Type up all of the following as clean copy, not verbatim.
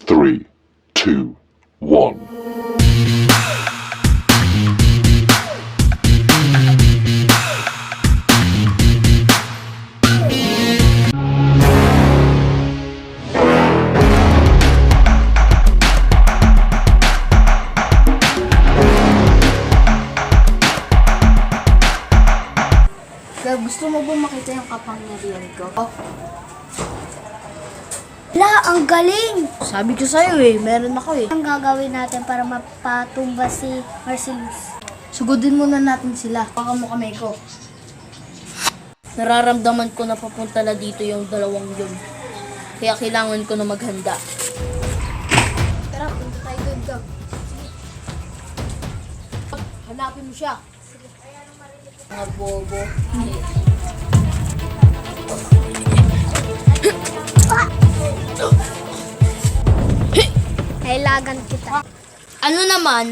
3, 2, 1. Kaya gusto mo ba makita yung kapangyarihan ko? La, ang galing! Sabi ko sa'yo meron ako Ang gagawin natin para mapatumba si Marcellus? Sugudin muna natin sila. Baka mo kamay ko. Nararamdaman ko na papunta na dito yung dalawang yun. Kaya kailangan ko na maghanda. Tara, punta tayo doon, Gab. Hanapin mo siya. Mga bobo. Kailangan kita. Ano naman?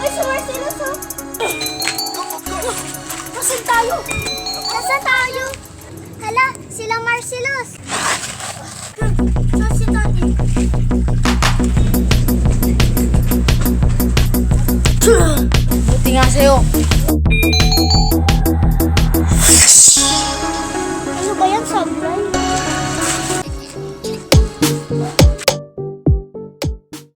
Ay, si Marcellus, oh! Nasaan tayo? Nasaan tayo? Hala, sila Marcellus! Saan si Daddy? Buti nga sa'yo.